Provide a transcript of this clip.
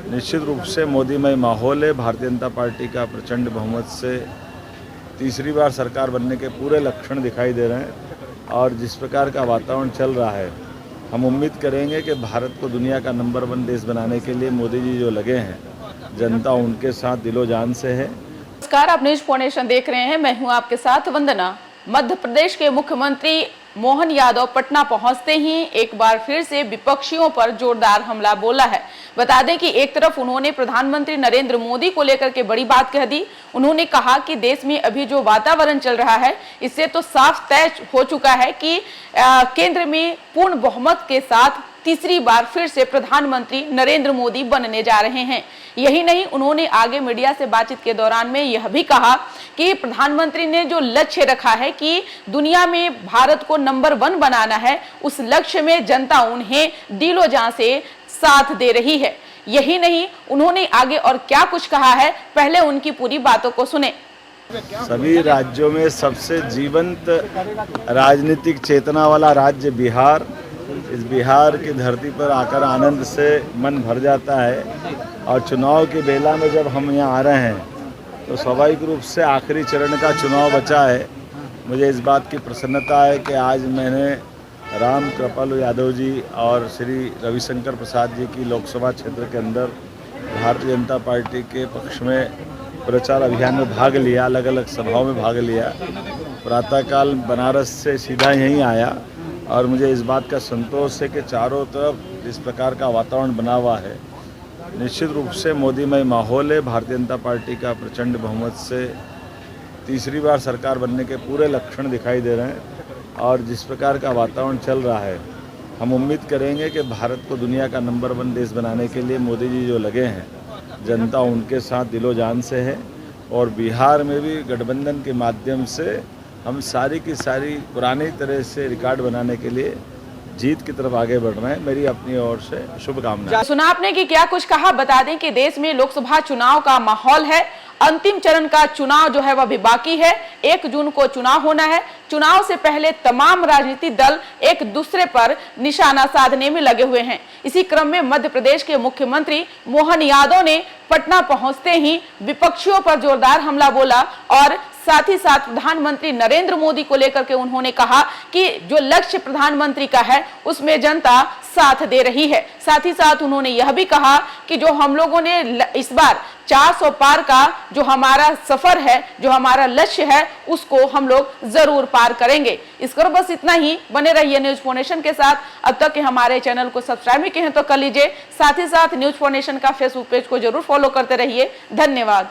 निश्चित रूप से मोदीमय माहौल है। भारतीय जनता पार्टी का प्रचंड बहुमत से तीसरी बार सरकार बनने के पूरे लक्षण दिखाई दे रहे हैं और जिस प्रकार का वातावरण चल रहा है, हम उम्मीद करेंगे कि भारत को दुनिया का नंबर 1 देश बनाने के लिए मोदी जी जो लगे हैं, जनता उनके साथ दिलो जान से है। नमस्कार, आप न्यूज फाउंडेशन देख रहे हैं। मैं हूं आपके साथ वंदना। मध्य प्रदेश के मुख्यमंत्री मोहन यादव पटना पहुंचते ही एक बार फिर से विपक्षियों पर जोरदार हमला बोला है। बता दें कि एक तरफ उन्होंने प्रधानमंत्री नरेंद्र मोदी को लेकर के बड़ी बात कह दी। उन्होंने कहा कि देश में अभी जो वातावरण चल रहा है, इससे तो साफ तय हो चुका है कि केंद्र में पूर्ण बहुमत के साथ तीसरी बार फिर से प्रधानमंत्री नरेंद्र मोदी बनने जा रहे हैं। यही नहीं, उन्होंने आगे मीडिया से बातचीत के दौरान में यह भी कहा कि प्रधानमंत्री ने जो लक्ष्य रखा है कि दुनिया में भारत को नंबर 1 बनाना है, उस लक्ष्य में जनता उन्हें दिलो जान से साथ दे रही है। यही नहीं, उन्होंने आगे और क्या कुछ कहा है, पहले उनकी पूरी बातों को सुने। सभी राज्यों में सबसे जीवंत राजनीतिक चेतना वाला राज्य बिहार। इस बिहार की धरती पर आकर आनंद से मन भर जाता है और चुनाव की बेला में जब हम यहाँ आ रहे हैं तो स्वाभाविक रूप से आखिरी चरण का चुनाव बचा है। मुझे इस बात की प्रसन्नता है कि आज मैंने राम कृपाल यादव जी और श्री रविशंकर प्रसाद जी की लोकसभा क्षेत्र के अंदर भारतीय जनता पार्टी के पक्ष में प्रचार अभियान में भाग लिया, अलग अलग सभाओं में भाग लिया। प्रातःकाल बनारस से सीधा यहीं आया और मुझे इस बात का संतोष है कि चारों तरफ इस प्रकार का वातावरण बना हुआ है। निश्चित रूप से मोदीमय माहौल है। भारतीय जनता पार्टी का प्रचंड बहुमत से तीसरी बार सरकार बनने के पूरे लक्षण दिखाई दे रहे हैं और जिस प्रकार का वातावरण चल रहा है, हम उम्मीद करेंगे कि भारत को दुनिया का नंबर 1 देश बनाने के लिए मोदी जी जो लगे हैं, जनता उनके साथ दिलो जान से है। और बिहार में भी गठबंधन के माध्यम से हम सारी की सारी पुरानी तरह से रिकॉर्ड बनाने के लिए जीत की तरफ आगे बढ़ रहे हैं। मेरी अपनी ओर से शुभकामनाएं। सुना आपने कि क्या कुछ कहा। बता दें कि देश में लोकसभा चुनाव का माहौल है। अंतिम चरण का चुनाव जो है वह भी बाकी है। 1 जून को चुनाव होना है। चुनाव से पहले तमाम राजनीतिक दल एक दूसरे पर निशाना साधने में लगे हुए हैं। इसी क्रम में मध्य प्रदेश के मुख्यमंत्री मोहन यादव ने पटना पहुंचते ही विपक्षियों पर जोरदार हमला बोला और साथ ही साथ प्रधानमंत्री नरेंद्र मोदी को लेकर के उन्होंने कहा कि जो लक्ष्य प्रधानमंत्री का है उसमें जनता साथ दे रही है। साथ ही साथ उन्होंने यह भी कहा कि जो हम लोगों ने इस बार 400 पार का जो हमारा सफर है, जो हमारा लक्ष्य है, उसको हम लोग जरूर पार करेंगे। इस पर बस इतना ही। बने रहिए न्यूज फाउंडेशन के साथ। अब तक के हमारे चैनल को सब्सक्राइब नहीं किए हैं तो कर लीजिए। साथ ही साथ न्यूज फाउंडेशन का फेसबुक पेज को जरूर फॉलो करते रहिए। धन्यवाद।